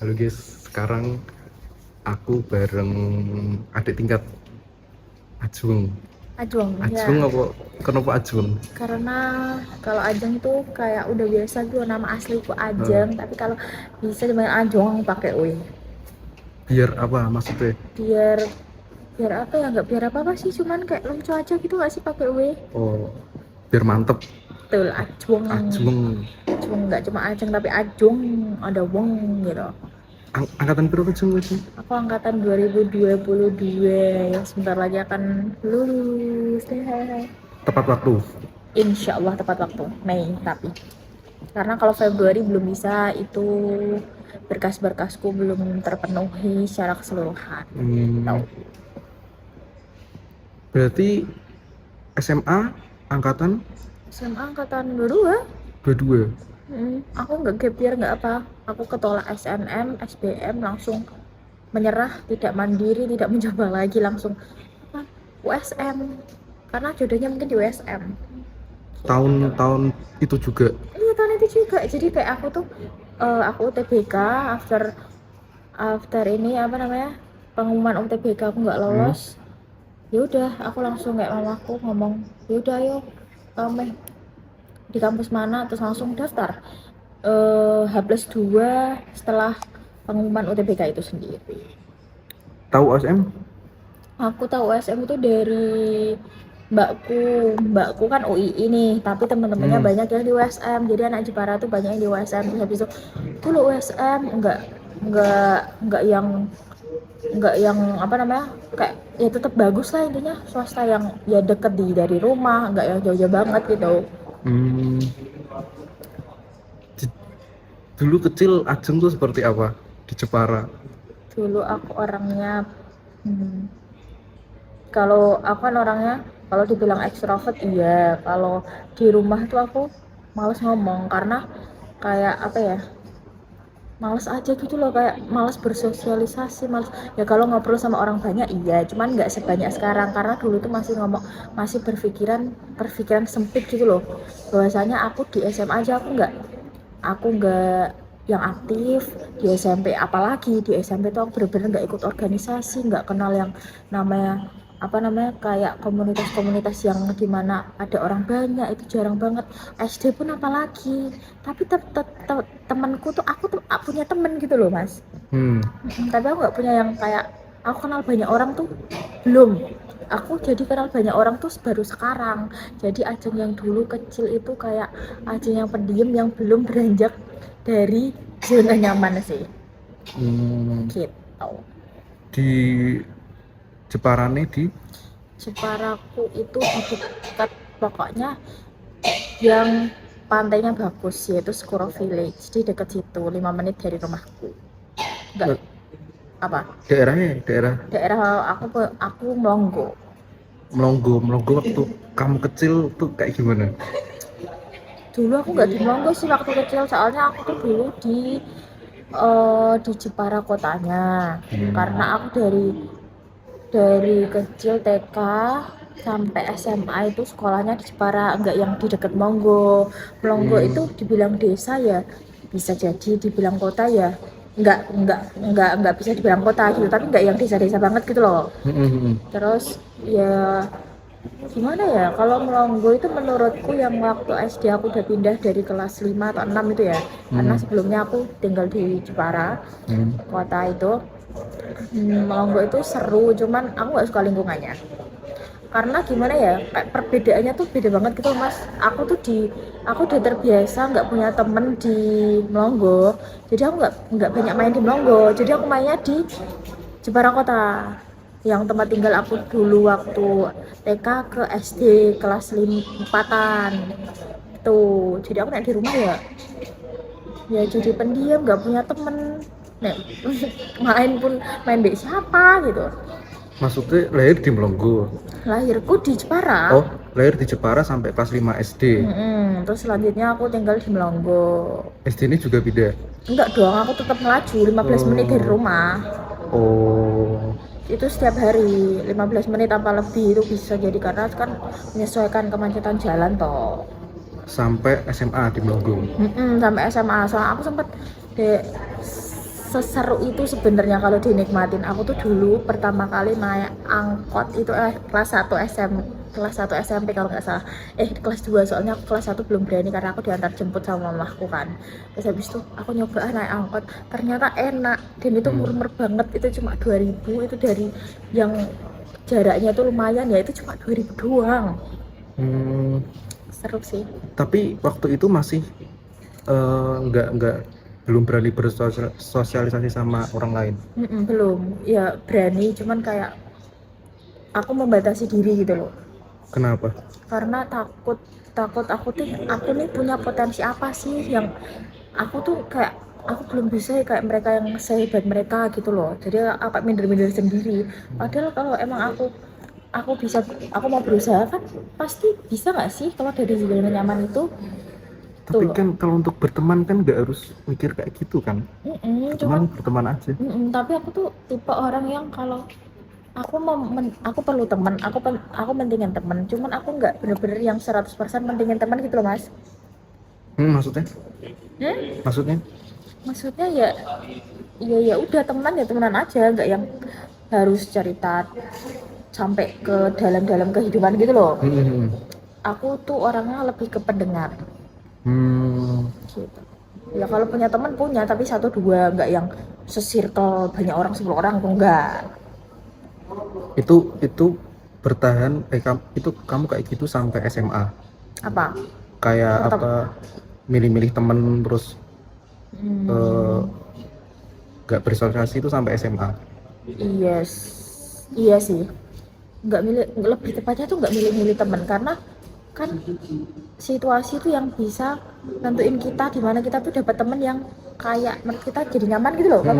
Halo guys, sekarang aku bareng adik tingkat Ajung. Ajeng Ajung ya, apa? Kenapa Ajung? karena kalau Ajeng tuh kayak udah biasa tuh nama asliku Eh, Ajeng, tapi kalau bisa dipanggil Ajong pakai W. biar apa maksudnya? Biar biar apa ya, nggak biar apa apa sih, cuman kayak lucu aja gitu nggak sih pakai W. Oh, biar mantep. Betul, Ajeng. Ajung. Ajeng nggak cuma Ajeng tapi Ajung, ada wong gitu. Angkatan berapa Ajung Ajung? Aku angkatan 2022 ya, sebentar lagi akan lulus deh. Tepat waktu. Insya Allah tepat waktu Mei, tapi karena kalau Februari belum bisa, itu berkas-berkasku belum terpenuhi secara keseluruhan. Tahu. Berarti SMA angkatan SMA angkatan 22. 22. Aku nggak gap year nggak apa, aku ketolak SNM SBM langsung menyerah, tidak mandiri, tidak mencoba lagi, langsung apa, USM, karena jodohnya mungkin di USM gitu. Tahun-tahun itu juga. Iya, tahun itu juga, jadi kayak aku tuh aku UTBK, after after ini apa namanya, pengumuman UTBK aku nggak Hmm. lolos. Ya udah, aku langsung kayak mamaku ngomong, ya udah ayo kamu di kampus mana, terus langsung daftar H+2 setelah pengumuman UTBK itu sendiri. Tahu OSM? Aku tahu USM itu dari mbakku kan UII nih, tapi teman-temannya Hmm. banyak yang di USM, jadi anak Jepara tuh banyak yang di USM. Terus habis itu lo USM nggak yang apa namanya, kayak ya tetap bagus lah, intinya swasta yang ya deket dari rumah, nggak yang jauh-jauh banget gitu. Hmm. Dulu kecil Ajeng tuh seperti apa di Jepara? Dulu aku orangnya, hmm, kalau aku kan orangnya, kalau dibilang ekstrovert iya, kalau di rumah tuh aku males ngomong, karena kayak apa ya, males aja gitu loh, kayak males bersosialisasi, males ya kalau ngobrol sama orang banyak iya, cuman nggak sebanyak sekarang, karena dulu tuh masih ngomong, masih berpikiran sempit gitu loh, bahwasanya aku di SMA aja aku nggak yang aktif di SMP, apalagi di SMP tuh aku bener-bener nggak ikut organisasi, nggak kenal yang namanya apa namanya, kayak komunitas-komunitas yang dimana ada orang banyak, itu jarang banget. SD pun apalagi, tapi temanku tuh, aku tuh punya temen gitu loh mas. Hmm. Tapi aku nggak punya yang kayak aku kenal banyak orang tuh, belum. Aku jadi kenal banyak orang tuh baru sekarang. Jadi Ajeng yang dulu kecil itu kayak Ajeng yang pendiam, yang belum beranjak dari zona nyaman sih Hmm. gitu. Di Jeparane di Jeparaku itu di dekat, pokoknya yang pantainya bagus, yaitu Skuro Village, di dekat situ, 5 menit dari rumahku. Enggak eh, apa, daerah daerah aku Melonggo. Melonggo. Melonggo waktu kamu kecil tuh kayak gimana? Dulu aku nggak di Melonggo sih waktu kecil, soalnya aku tuh dulu di Jepara kotanya, karena aku dari kecil TK sampai SMA itu sekolahnya di Jepara, enggak yang di dekat Monggo. Melonggo Hmm. itu dibilang desa ya bisa jadi, dibilang kota ya enggak bisa dibilang kota gitu, tapi enggak yang desa-desa banget gitu loh. Hmm, hmm, hmm. Terus ya gimana ya, kalau Melonggo itu menurutku yang waktu SD aku udah pindah dari kelas 5 atau 6 itu ya, karena Hmm. sebelumnya aku tinggal di Jepara Hmm. kota itu. Melonggo itu seru, cuman aku nggak suka lingkungannya, karena gimana ya, kayak perbedaannya tuh beda banget gitu mas. Aku udah terbiasa nggak punya temen di Melonggo, jadi aku nggak banyak main di Melonggo, jadi aku mainnya di Jepara Kota, yang tempat tinggal aku dulu waktu TK ke SD kelas 4-an tuh. Jadi aku naik di rumah ya jadi pendiam, nggak punya temen. Nek, main pun main dek siapa gitu. Maksudnya lahir di Melonggo. Lahirku di Jepara. Oh, lahir di Jepara sampai kelas 5 SD. Terus selanjutnya aku tinggal di Melonggo. SD ini juga beda. Enggak dong, aku tetap melaju 15 menit dari Oh. rumah. Oh. Itu setiap hari 15 menit apa lebih itu bisa, jadi karena kan menyesuaikan kemacetan jalan toh. Sampai SMA di Melonggo. Sampai SMA, soalnya aku sempet de seseru itu sebenarnya kalau dinikmatin. Aku tuh dulu pertama kali naik angkot itu kelas 1 SMP kalau nggak salah. Kelas 2 soalnya aku kelas 1 belum berani karena aku diantar jemput sama mamaku kan. Terus habis itu aku nyoba naik angkot, ternyata enak dan itu murmur banget. Itu cuma 2000, itu dari yang jaraknya tuh lumayan ya, itu cuma 2000 doang. Seru sih. Tapi waktu itu masih nggak belum berani bersosialisasi sama orang lain. Belum, ya berani, cuman kayak aku membatasi diri gitu loh. Kenapa? Karena takut aku nih punya potensi apa sih yang aku tuh kayak aku belum bisa kayak mereka yang sehebat mereka gitu loh. Jadi apa minder-minder sendiri. Padahal kalau emang aku bisa, aku mau berusaha kan pasti bisa nggak sih kalau dari zona nyaman itu. Tapi Tuh. kan kalau untuk berteman kan nggak harus mikir kayak gitu kan. Cuman Berteman aja. tapi aku tuh tipe orang yang kalau aku perlu teman, aku pentingin teman, cuman aku nggak bener-bener yang 100% pentingin teman gitu loh mas. Maksudnya? Maksudnya? Maksudnya ya udah teman ya temenan aja, nggak yang harus cerita sampai ke dalam-dalam kehidupan gitu loh. Aku tuh orangnya lebih ke pendengar. Gitu. Ya kalau punya teman punya, tapi 1-2, nggak yang sesirkel banyak orang 10 orang tuh enggak. Itu bertahan itu kamu kayak gitu sampai SMA? Apa? Kayak Tetap. apa, milih-milih temen terus nggak bersosialisasi itu sampai SMA? Iya sih, nggak milih, lebih tepatnya tuh nggak milih-milih teman, karena kan situasi itu yang bisa nentuin kita di mana kita tuh dapat temen yang kayak menurut kita jadi nyaman gitu loh. Kamu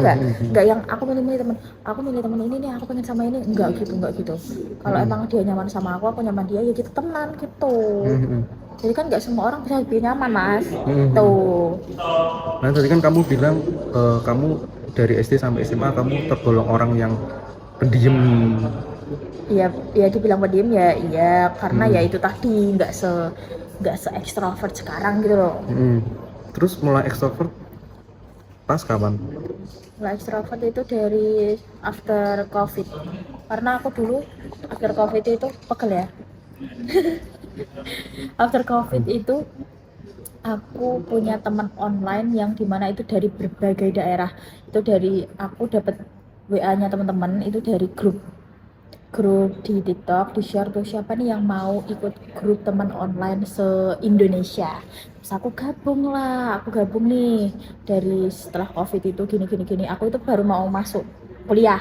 nggak yang aku milih temen, aku milih temen ini nih, aku pengen sama ini, nggak gitu. Kalau emang dia nyaman sama aku nyaman dia, ya kita temenan gitu. Jadi kan nggak semua orang bisa lebih nyaman mas. Tuh. Nah tadi kan kamu bilang kamu dari SD sampai SMA kamu tergolong orang yang pendiam. Iya dibilang pendiam ya iya, karena ya itu tadi nggak se ekstrovert sekarang gitu loh. Terus mulai ekstrovert pas kapan? Mulai ekstrovert itu dari after covid, karena aku dulu after covid itu pegel ya. After covid itu aku punya teman online yang dimana itu dari berbagai daerah. Itu dari aku dapat WA-nya teman-teman itu dari grup di TikTok, di share tuh siapa nih yang mau ikut grup teman online se-Indonesia. Terus aku gabung nih dari setelah covid itu gini. Aku itu baru mau masuk kuliah,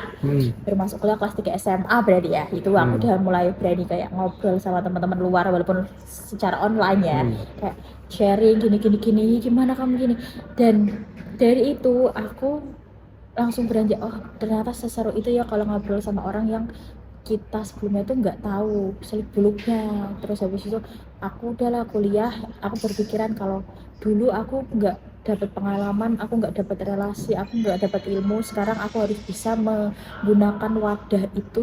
baru masuk kuliah kelas 3 SMA berarti ya. Itu aku udah mulai berani kayak ngobrol sama teman-teman luar walaupun secara online ya. Kayak sharing gini, gimana kamu gini. Dan dari itu aku langsung beranjak, oh ternyata seseru itu ya kalau ngobrol sama orang yang kita sebelumnya tuh nggak tahu seluk beluknya. Terus habis itu aku udahlah kuliah, aku berpikiran kalau dulu aku nggak dapat pengalaman, aku nggak dapat relasi, aku nggak dapat ilmu, sekarang aku harus bisa menggunakan wadah itu,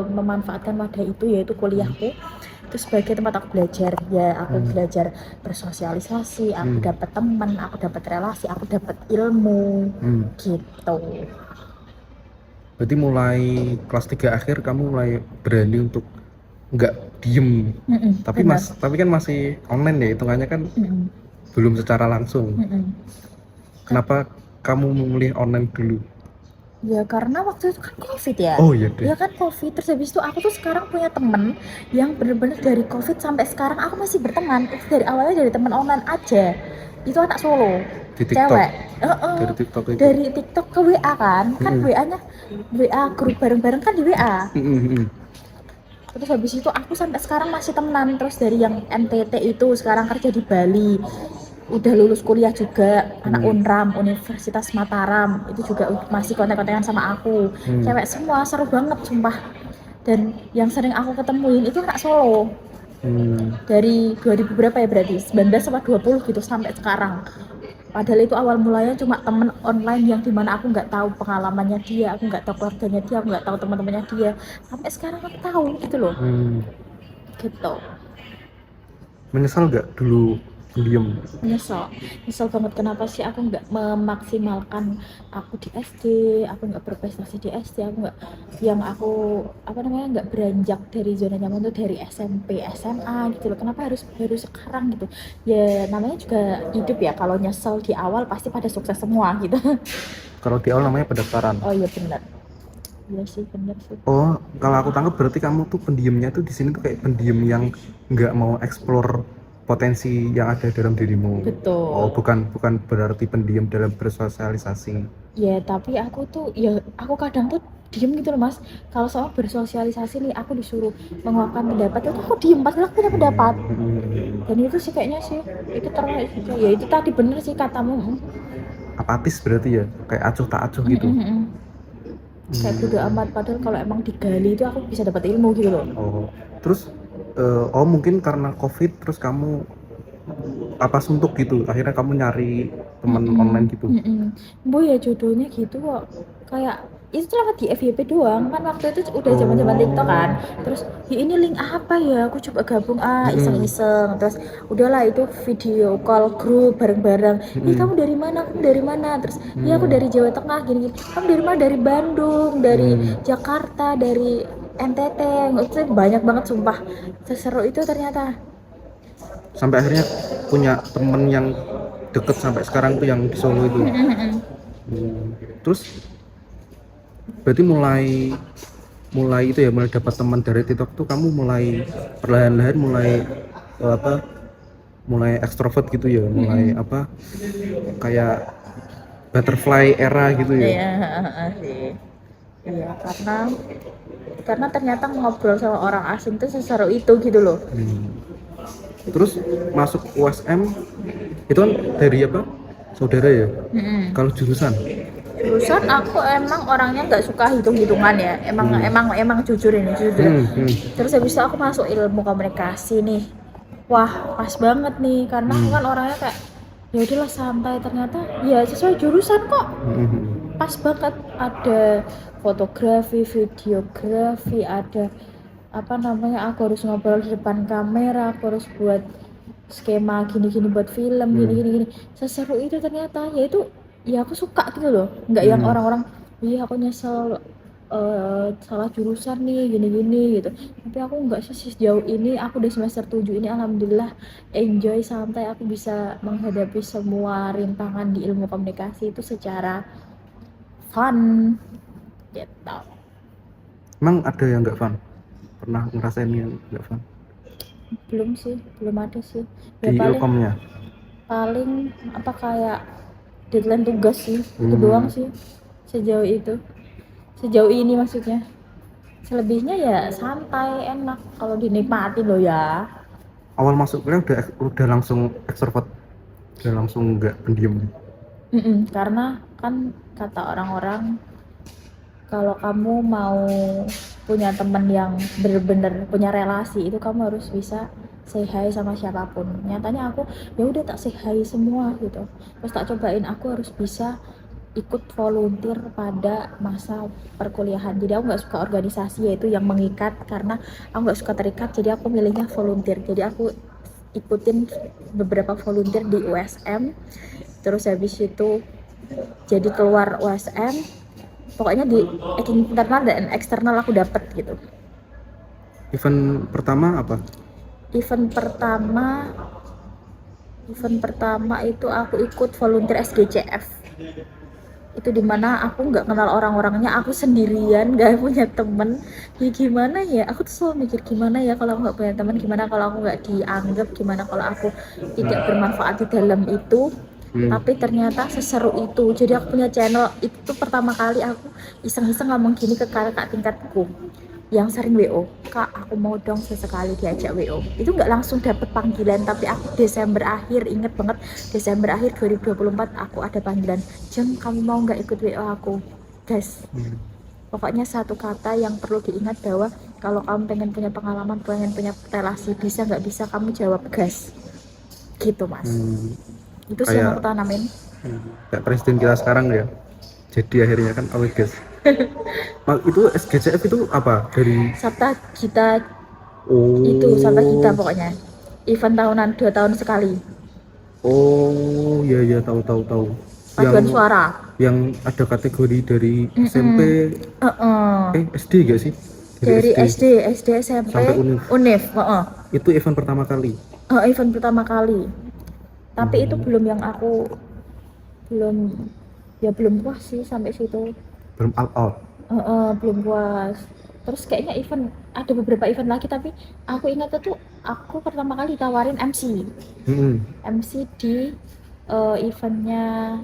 memanfaatkan wadah itu yaitu kuliahku itu sebagai tempat aku belajar ya. Aku belajar bersosialisasi, aku dapat teman, aku dapat relasi, aku dapat ilmu gitu. Berarti mulai kelas 3 akhir kamu mulai berani untuk nggak diem. Tapi kan masih online ya hitungannya kan. Belum secara langsung. Kenapa kamu memilih online dulu? Ya karena waktu itu kan covid ya. Oh iya deh. Ya kan covid, terus habis itu aku tuh sekarang punya temen yang bener-bener dari covid sampai sekarang aku masih berteman. Itu dari awalnya dari teman online aja. Itu anak Solo, di TikTok. Cewek. Dari TikTok itu. Dari TikTok ke WA kan WA-nya WA grup bareng-bareng kan di WA. Terus habis itu aku sampai sekarang masih temenan. Terus dari yang NTT itu sekarang kerja di Bali, udah lulus kuliah juga, anak Unram Universitas Mataram, itu juga masih kontak-kontakan sama aku. Cewek semua, seru banget sumpah. Dan yang sering aku ketemuin itu anak Solo. Dari 2000 berapa ya berarti 19 sama 20 gitu sampai sekarang. Padahal itu awal mulanya cuma temen online yang dimana aku nggak tahu pengalamannya dia, aku nggak tahu keluarganya dia, aku nggak tahu teman-temannya dia. Sampai sekarang aku tahu gitu loh. Gitu. Menyesal nggak dulu pendiam. Nyesel banget kenapa sih aku nggak memaksimalkan aku di SD, aku nggak berprestasi di SD, aku nggak yang aku apa namanya nggak beranjak dari zona nyaman tuh dari SMP SMA gitu loh. Kenapa harus baru sekarang gitu ya, namanya juga hidup ya, kalau nyesel di awal pasti pada sukses semua gitu. Kalau di awal namanya pendaftaran. Oh iya benar, iya sih benar sih. Oh, kalau aku tangkap berarti kamu tuh pendiamnya tuh di sini tuh kayak pendiam yang nggak mau explore potensi yang ada dalam dirimu. Betul. Oh, bukan berarti pendiam dalam bersosialisasi. Ya tapi aku tuh ya aku kadang tuh diem gitu loh mas, kalau sama bersosialisasi nih aku disuruh mengeluarkan pendapat itu aku diem padahal aku punya pendapat. Dan itu sih kayaknya sih itu terkait juga ya, itu tadi bener sih katamu. Apatis berarti ya, kayak acuh tak acuh gitu. Kayak bodo amat, padahal kalau emang digali itu aku bisa dapat ilmu gitu loh. Oh, terus oh mungkin karena COVID terus kamu apa suntuk gitu, akhirnya kamu nyari teman online gitu. Bu ya jodohnya gitu kok, kayak itu tuh lewat di FYP doang kan, waktu itu udah zaman TikTok kan, terus ya ini link apa ya, aku coba gabung iseng-iseng, terus udahlah itu video call grup bareng-bareng. Kamu dari mana, terus ya aku dari Jawa Tengah gini, kamu dari mana, dari Bandung, dari Jakarta, dari NTT, itu banyak banget sumpah, seseru itu ternyata. Sampai akhirnya punya temen yang deket sampai sekarang tuh yang di Solo itu. Terus berarti mulai itu ya, mulai dapat teman dari TikTok tuh kamu mulai perlahan-lahan mulai ekstrovert gitu ya, mulai kayak butterfly era gitu ya. Iya sih. Iya, karena ternyata ngobrol sama orang asing tuh seseru itu gitu loh. Terus masuk USM itu kan dari apa? Saudara ya? Kalau jurusan Aku emang orangnya nggak suka hitung-hitungan ya. Emang jujur ini jujur. Terus habis itu aku masuk ilmu komunikasi nih. Wah, pas banget nih karena aku kan orangnya kayak ya udahlah santai, ternyata ya sesuai jurusan kok. Pas banget, ada fotografi, videografi, ada apa namanya, aku harus ngobrol di depan kamera, aku harus buat skema gini-gini buat film, gini-gini seseru itu ternyata. Ya itu ya aku suka gitu loh, nggak yang orang-orang iya aku nyesel salah jurusan nih gini-gini gitu, tapi aku nggak sih. Sejauh ini aku udah semester 7 ini alhamdulillah enjoy, santai, aku bisa menghadapi semua rintangan di ilmu komunikasi itu secara fun gitu. emang ada yang nggak fun? Pernah ngerasain yang nggak fun? Belum sih, belum ada sih ya. Di ilkomnya? Paling apa kayak deadline tugas sih, itu doang sih sejauh ini maksudnya. Selebihnya ya santai, enak kalau dinikmati loh ya. Awal masuk kuliah udah langsung ekstrovert, udah langsung nggak pendiam? Karena kan kata orang-orang kalau kamu mau punya teman yang bener-bener punya relasi itu kamu harus bisa say hi sama siapapun. Nyatanya aku ya udah tak say hi semua gitu, terus tak cobain aku harus bisa ikut volunteer pada masa perkuliahan. Jadi aku nggak suka organisasi yaitu yang mengikat, karena aku nggak suka terikat, jadi aku milihnya volunteer. Jadi aku ikutin beberapa volunteer di USM, terus habis itu jadi keluar USM, pokoknya di internal dan eksternal aku dapet gitu. Event pertama apa? Event pertama itu aku ikut volunteer SGCF. Itu dimana aku nggak kenal orang-orangnya, aku sendirian, nggak punya temen. Ya gimana ya, aku tuh selalu mikir gimana ya kalau aku nggak punya teman, gimana kalau aku nggak dianggap, gimana kalau aku tidak bermanfaat di dalam itu. Tapi ternyata seseru itu. Jadi aku punya channel itu pertama kali aku iseng-iseng ngomong gini ke kakak tingkatku yang sering WO, kak aku mau dong sesekali diajak WO. Itu nggak langsung dapet panggilan, tapi aku Desember akhir, inget banget, Desember akhir 2024 aku ada panggilan, Jeng kamu mau nggak ikut WO aku guys. Pokoknya satu kata yang perlu diingat, bahwa kalau kamu pengen punya pengalaman, pengen punya relasi, bisa nggak bisa kamu jawab gas gitu mas. Itu sih yang aku tanamin. Kayak presiden kita sekarang ya, jadi akhirnya kan awet gas. Itu SGCF itu apa? Dari Sabta Gita. Itu Sabta Gita pokoknya, event tahunan 2 tahun sekali. Oh, ya tahu tahu tahu. paduan Yang suara. ada kategori dari SMP, Heeh. SD gak sih? Dari Dari SD SD SMP sampai univ. univ, heeh. Itu event pertama kali. Event pertama kali, tapi itu Hmm, belum yang aku belum, ya belum puas sih sampai situ. belum all out. Belum puas. Terus kayaknya event, ada beberapa event lagi, tapi aku ingat itu aku pertama kali tawarin MC Hmm. di eventnya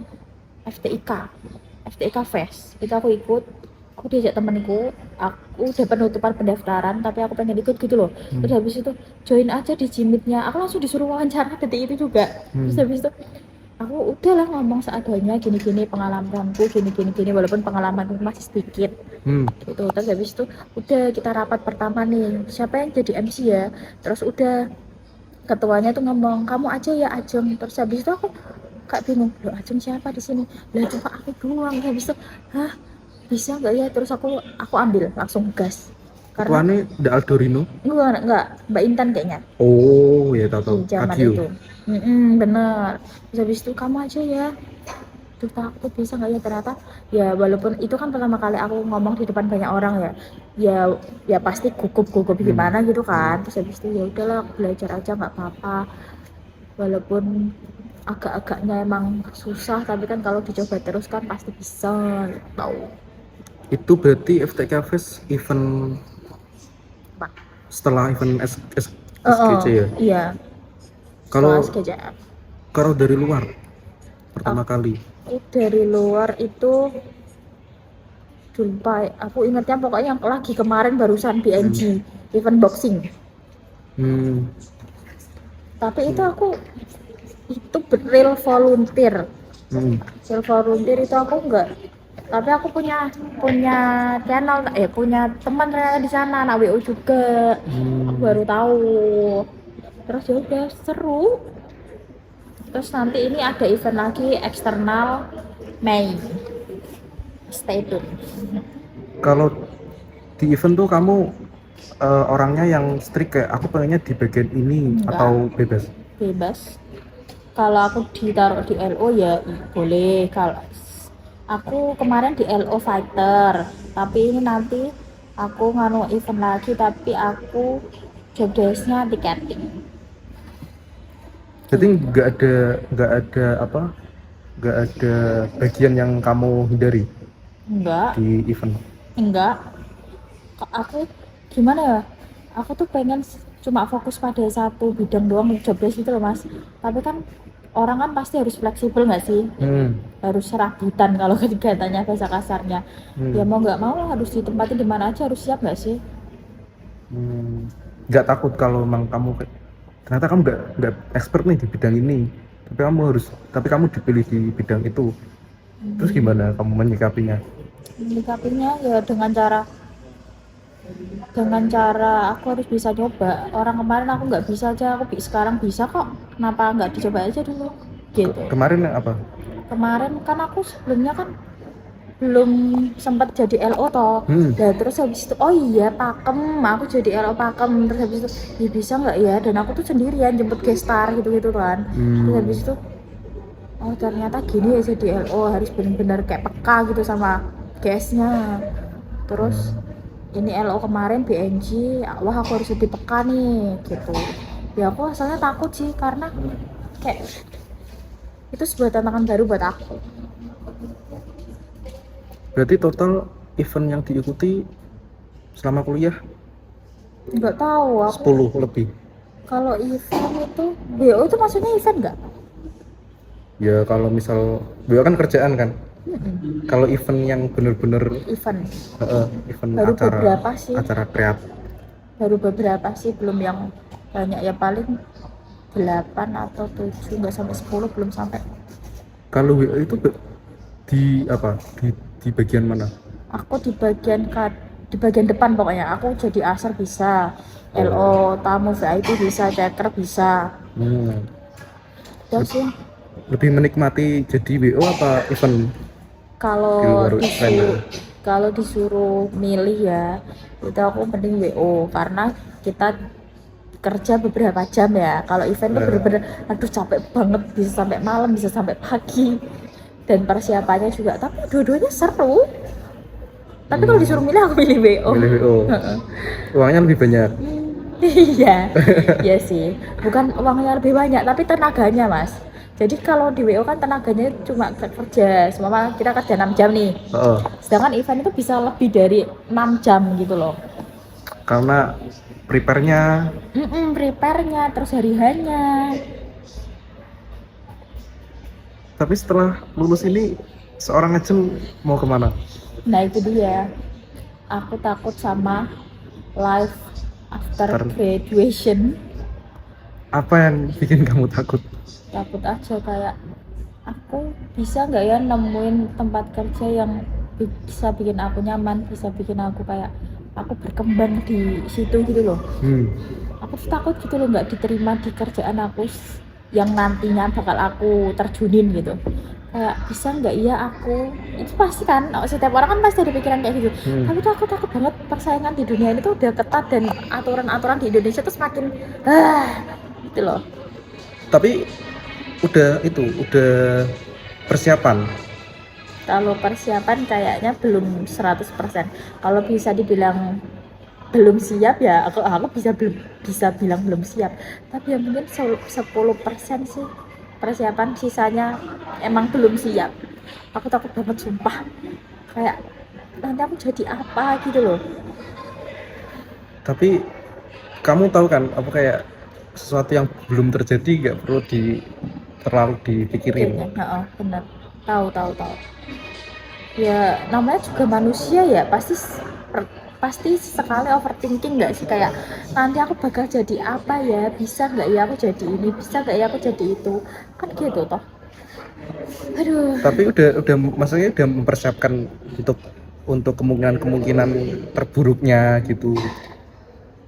FTIK Fest. Itu aku ikut, aku diajak temenku, aku udah penutupan pendaftaran tapi aku pengen ikut gitu loh. Terus habis itu join aja di Jimitnya, aku langsung disuruh wawancara detik itu juga. Terus habis itu aku udahlah ngomong seadanya, gini-gini pengalamanku, gini walaupun pengalamanku masih sedikit gitu. Terus habis itu udah kita rapat pertama nih, siapa yang jadi MC ya. Terus udah ketuanya tuh ngomong kamu aja ya Ajeng. Terus habis itu aku kayak bingung, loh Ajeng siapa di sini, lah cuma aku doang. Terus habis itu hah, bisa nggak ya. Terus aku ambil langsung gas, karena Ketuanya The Aldorino. enggak Mbak Intan kayaknya Oh, ya tahu di tahu. zaman Kagyu. itu. Bener. Terus habis itu kamu aja ya. Terus takut bisa nggak ya. Ternyata ya walaupun itu kan pertama kali aku ngomong di depan banyak orang ya, ya ya pasti gugup gimana gitu kan. Terus habis itu ya udahlah, aku belajar aja nggak apa-apa, walaupun agak-agaknya emang susah, tapi kan kalau dicoba terus kan pasti bisa tahu. Itu berarti FTK Fest event Pak. setelah event SGC ya. Iya, setelah Kalau SKJF. kalau dari luar pertama kali. Dari luar itu lupa, aku ingatnya pokoknya yang lagi kemarin barusan BNG event boxing. Hmm. Tapi itu aku itu real volunteer. Hmm. Real volunteer itu aku enggak, tapi aku punya punya channel, punya teman ternyata di sana anak WO juga. Aku baru tahu. Terus ya udah seru. Terus nanti ini ada event lagi eksternal Mei, stay tune. Kalau di event tuh kamu orangnya yang strict kayak aku pengennya di bagian ini Enggak, atau bebas? bebas. Kalau aku ditaruh di LO ya boleh. Kalau aku kemarin di LO fighter, tapi ini nanti aku nganu event lagi, tapi aku job desk-nya tiketing. Jadi nggak ada bagian yang kamu hindari Enggak, di event. enggak. Aku gimana ya? Aku tuh pengen cuma fokus pada satu bidang doang job desk itu loh Mas. Tapi kan orang kan pasti harus fleksibel nggak sih? Harus serabutan kalau katanya bahasa kasarnya. Ya mau nggak mau harus ditempatin di mana aja, harus siap nggak sih? Nggak takut kalau memang kamu ternyata kamu nggak expert nih di bidang ini, tapi kamu dipilih di bidang itu, terus gimana kamu menyikapinya? Menyikapinya ya dengan cara aku harus bisa coba. Orang kemarin aku nggak bisa aja, aku sekarang bisa kok. Kenapa nggak dicoba aja dulu? Gitu. Kemarin apa? Kemarin kan aku sebelumnya kan belum sempat jadi LO toh. Dan terus habis itu oh iya pakem, aku jadi LO pakem. Terus habis itu ya bisa nggak ya, dan aku tuh sendirian jemput gestar gitu kan. Terus habis itu oh ternyata gini ya jadi LO, harus benar-benar kayak peka gitu sama guysnya. Terus ini LO kemarin BNG, wah aku harus lebih peka nih gitu. Ya aku asalnya takut sih, karena kayak itu sebuah tantangan baru buat aku. Berarti total event yang diikuti selama kuliah Nggak tahu aku. 10 lebih. Kalau event itu, BO itu maksudnya event nggak? Ya kalau misal beliau kan kerjaan kan. Kalau event yang bener-bener Event event baru acara beberapa sih, acara kreatif. baru beberapa sih, belum yang banyak ya, paling 8 atau 7, nggak sampai 10, belum sampai. Kalau WO itu di apa di bagian mana? Aku di bagian depan pokoknya. Aku jadi aser bisa, LO tamu VIP bisa, checker bisa. Udah sih. Lebih menikmati jadi WO apa event? Kalau disuruh milih ya, itu aku mending WO, karena kita kerja beberapa jam ya. Kalau event tuh bener-bener aduh capek banget, bisa sampai malam, bisa sampai pagi, dan persiapannya juga, tapi dua-duanya seru. Tapi kalau disuruh milih aku milih WO. Milih WO. Uangnya lebih banyak. Iya, iya sih. Bukan uangnya lebih banyak, tapi tenaganya mas. Jadi kalau di WO kan tenaganya cuma kerja, semua kita kerja 6 jam nih. Sedangkan event itu bisa lebih dari 6 jam gitu loh. Karena prepare-nya, prepare-nya, terus hari-harinya. Tapi setelah lulus ini, seorang agent mau kemana? Nah itu dia. Aku takut sama life after graduation. Apa yang bikin kamu takut? Takut aja kayak aku bisa nggak ya nemuin tempat kerja yang bisa bikin aku nyaman, bisa bikin aku kayak aku berkembang di situ gitu loh. Aku tuh takut gitu loh nggak diterima di kerjaan aku yang nantinya bakal aku terjunin gitu. Kayak bisa nggak ya aku, itu pasti kan setiap orang kan pasti ada pikiran kayak gitu. Tapi tuh aku takut banget, persaingan di dunia ini tuh udah ketat dan aturan-aturan di Indonesia tuh semakin gitu loh. Tapi udah persiapan. Kalau persiapan kayaknya belum 100%. Kalau bisa dibilang belum siap ya aku bisa bilang belum siap, tapi ya mungkin 10% sih persiapan, sisanya emang belum siap. Aku takut banget sumpah, kayak nanti aku jadi apa gitu loh. Tapi kamu tahu kan apa kayak sesuatu yang belum terjadi nggak perlu terlalu dipikirin. Benar, tahu ya, namanya juga manusia ya, pasti sekali overthinking nggak sih, kayak nanti aku bakal jadi apa ya, bisa nggak ya aku jadi ini, bisa nggak ya aku jadi itu, kan gitu toh. Aduh. Tapi udah maksudnya udah mempersiapkan untuk kemungkinan terburuknya gitu.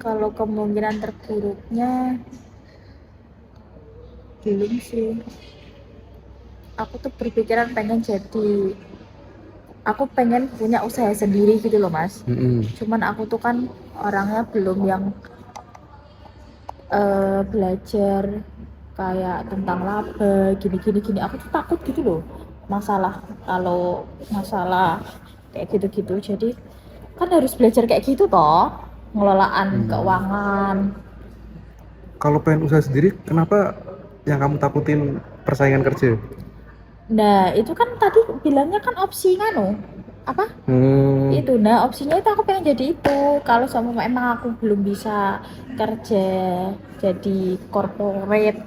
Kalau kemungkinan terburuknya belum sih. Aku tuh berpikiran aku pengen punya usaha sendiri gitu loh mas. Cuman aku tuh kan orangnya belum yang belajar kayak tentang laba gini. Aku tuh takut gitu loh, kalau masalah kayak gitu-gitu. Jadi kan harus belajar kayak gitu toh, pengelolaan keuangan. Kalau pengen usaha sendiri, kenapa yang kamu takutin persaingan kerja? Nah itu kan tadi bilangnya kan opsi apa itu, nah opsinya itu aku pengen jadi itu. Kalau sama emang aku belum bisa kerja jadi corporate.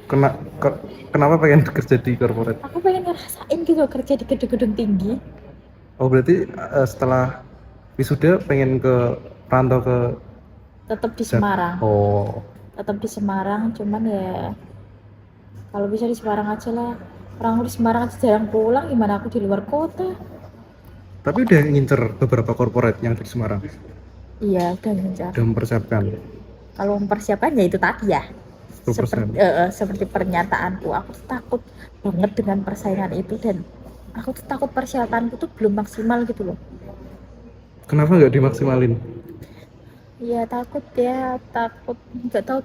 Kenapa pengen kerja di corporate? Aku pengen ngerasain gitu kerja di gedung-gedung tinggi. Oh berarti setelah wisuda pengen rantau ke tetap di Semarang. Tetap di Semarang, cuman ya kalau bisa di Semarang aja lah. Orang di Semarang aja jarang pulang, gimana aku di luar kota. Tapi udah ngincer beberapa corporate yang di Semarang? Iya, udah ngincer. Udah mempersiapkan? Kalau mempersiapkan ya itu tadi ya, seperti pernyataanku, aku tuh takut banget dengan persaingan itu, dan aku tuh takut persiapanku tuh belum maksimal gitu loh. Kenapa nggak dimaksimalin? Iya takut, nggak tahu,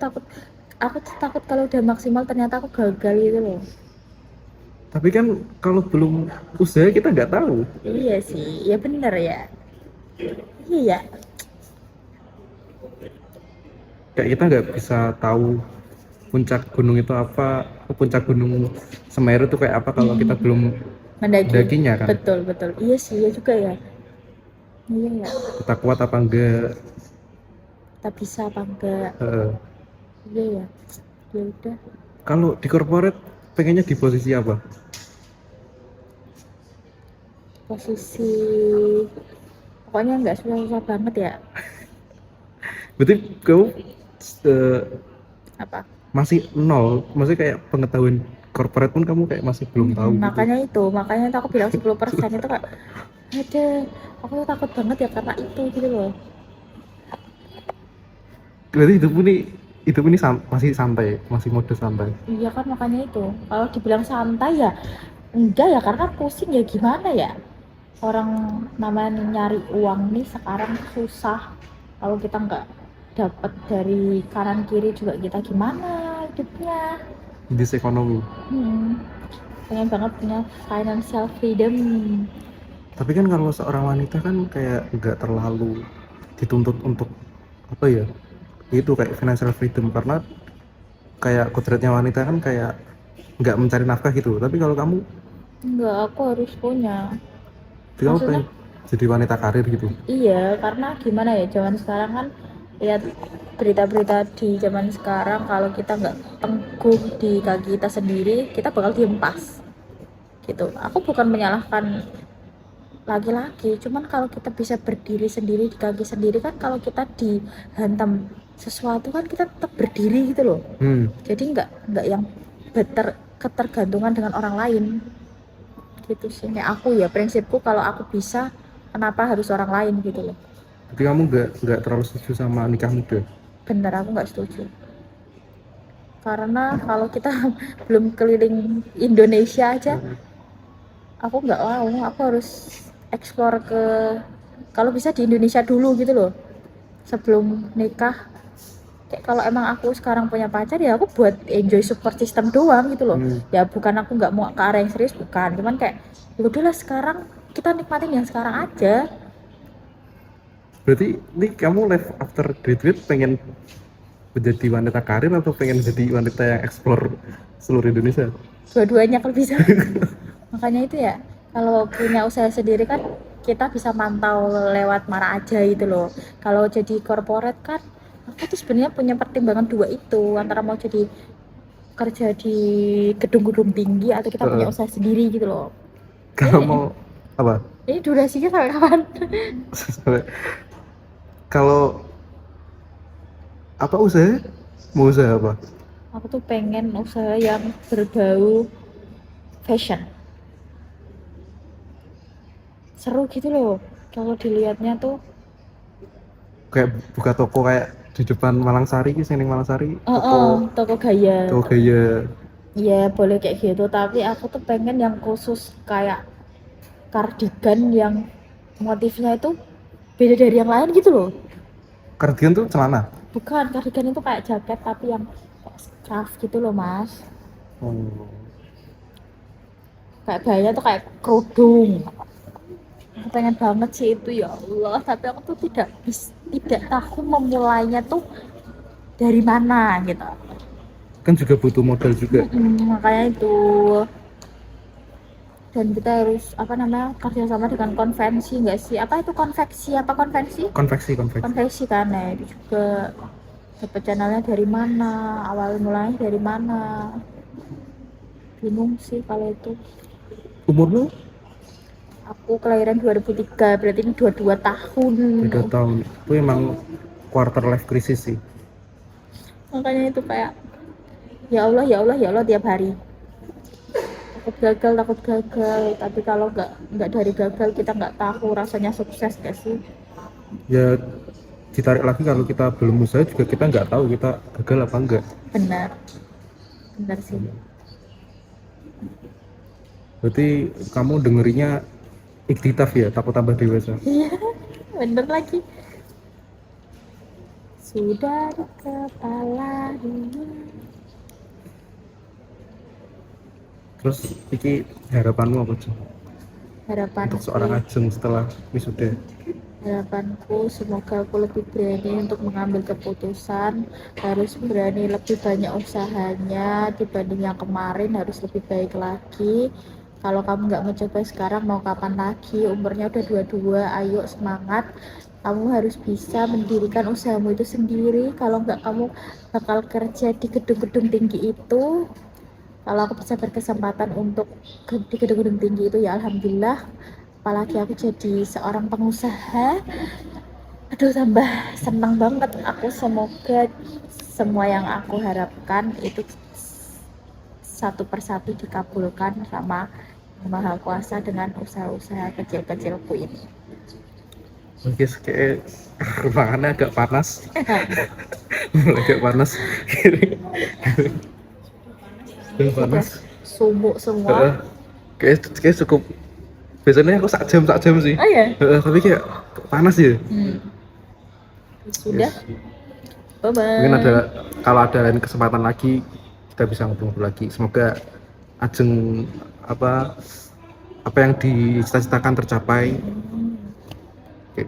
aku tuh takut kalau udah maksimal ternyata aku gagal gitu loh. Tapi kan kalau belum usaha kita nggak tahu. Iya sih, ya bener ya. Iya. Kayak kita nggak bisa tahu puncak gunung itu apa, puncak gunung Semeru itu kayak apa kalau kita belum mendakinya kan. Betul. Iya sih, ya juga ya. Iya ya. Kita kuat apa enggak? Kita bisa apa enggak? Iya ya. Ya udah. Kalau di corporate pengennya di posisi apa? Posisi pokoknya nggak susah-susah banget ya. Berarti kamu apa? Masih nol, maksudnya kayak pengetahuan corporate pun kamu kayak masih belum tahu. Makanya aku bilang 10% itu kayak aku tuh takut banget ya karena itu gitu loh. Berarti hidup ini masih santai, masih mode santai. Iya kan, makanya itu kalau dibilang santai ya enggak ya, karena pusing ya, gimana ya, orang namanya nyari uang nih sekarang susah. Kalau kita nggak dapat dari kanan kiri juga kita gimana hidupnya. This ekonomi. Pengen banget punya financial freedom. Tapi kan kalau seorang wanita kan kayak nggak terlalu dituntut untuk apa ya, itu kayak financial freedom, karena kayak kodratnya wanita kan kayak nggak mencari nafkah gitu. Tapi kalau kamu, Enggak, aku harus punya. kamu Maksudnya pengen jadi wanita karir gitu. iya, karena gimana ya, zaman sekarang kan lihat berita-berita di zaman sekarang, kalau kita nggak teguh di kaki kita sendiri, kita bakal diem pas gitu. Aku bukan menyalahkan laki-laki, cuman kalau kita bisa berdiri sendiri di kaki sendiri kan, kalau kita dihantam sesuatu kan kita tetap berdiri gitu loh. Jadi nggak yang ketergantungan dengan orang lain gitu sih. Kayak aku ya, prinsipku kalau aku bisa, kenapa harus orang lain gitu loh. Tapi kamu nggak terlalu setuju sama nikah muda? Bener, aku nggak setuju. Karena kalau kita belum keliling Indonesia aja, aku nggak mau. Aku harus explore kalau bisa di Indonesia dulu gitu loh, sebelum nikah. Kayak kalau emang aku sekarang punya pacar, ya aku buat enjoy support system doang gitu loh. Ya bukan aku nggak mau ke arah yang serius, bukan. Cuman kayak ya udahlah, sekarang kita nikmatin yang sekarang aja. Berarti ini kamu life after graduate pengen menjadi wanita karir atau pengen jadi wanita yang explore seluruh Indonesia? Dua-duanya kalau bisa. Makanya itu ya, kalau punya usaha sendiri kan kita bisa mantau lewat mana aja gitu loh. Kalau jadi corporate kan, aku tuh sebenarnya punya pertimbangan dua itu, antara mau jadi kerja di gedung-gedung tinggi atau kita punya usaha sendiri gitu loh. Kalau mau apa? Ini durasinya sampai kapan? Kalau apa usaha? Mau usaha apa? Aku tuh pengen usaha yang berbau fashion. Seru gitu loh kalau dilihatnya tuh. Kayak buka toko kayak di depan Malang Sari, sini Malang Sari, Toko gaya. toko gaya. Iya boleh kayak gitu, tapi aku tuh pengen yang khusus kayak kardigan yang motifnya itu beda dari yang lain gitu loh. Kardigan tuh celana? Bukan, kardigan itu kayak jaket tapi yang kayak scarf gitu loh mas. Kayak bayanya tuh kayak kerudung. Aku pengen banget sih itu, ya Allah, tapi aku tuh tidak tahu memulainya tuh dari mana gitu. Kan juga butuh modal juga. Makanya itu, dan kita harus kerjasama dengan konvensi nggak sih? Apa itu konveksi apa konvensi? Konveksi kan, nah itu juga dapat channelnya dari mana, awal mulanya dari mana, bingung sih kalau itu. Umurmu? Aku kelahiran 2003, berarti ini 22 tahun. 2 tahun. Itu emang quarter life crisis sih. Makanya itu kayak ya Allah ya Allah ya Allah tiap hari. Takut gagal, tapi kalau nggak dari gagal kita nggak tahu rasanya sukses gak sih. Ya ditarik lagi, kalau kita belum usaha juga kita nggak tahu kita gagal apa enggak. Benar sih. Berarti kamu dengerinnya Iktitaf ya, takut tambah dewasa. Iya bener lagi, sudah di kepala ini. Terus iki harapanmu apa sih untuk seorang Ajeng setelah wisuda? Harapanku semoga aku lebih berani untuk mengambil keputusan, harus berani lebih banyak usahanya dibanding yang kemarin, harus lebih baik lagi. Kalau kamu nggak mencoba sekarang, mau kapan lagi? Umurnya udah 22, ayo semangat. Kamu harus bisa mendirikan usahamu itu sendiri. Kalau nggak, kamu bakal kerja di gedung-gedung tinggi itu. Kalau aku bisa berkesempatan untuk di gedung-gedung tinggi itu, ya alhamdulillah. Apalagi aku jadi seorang pengusaha, aduh tambah senang banget aku. Semoga semua yang aku harapkan itu satu persatu dikabulkan sama Maha Kuasa dengan usaha-usaha kecil-kecilku ini. Oke, kayak ruangannya agak panas. Mulai agak panas. Panas. Sumuk semua. Kayak cukup. Biasanya aku sak jam sih. Oh ya? Tapi kayak panas ya. Sudah. Bye bye. Mungkin kalau ada lain kesempatan lagi kita bisa ngobrol lagi. Semoga Ajeng apa yang dicita-citakan tercapai. Oke.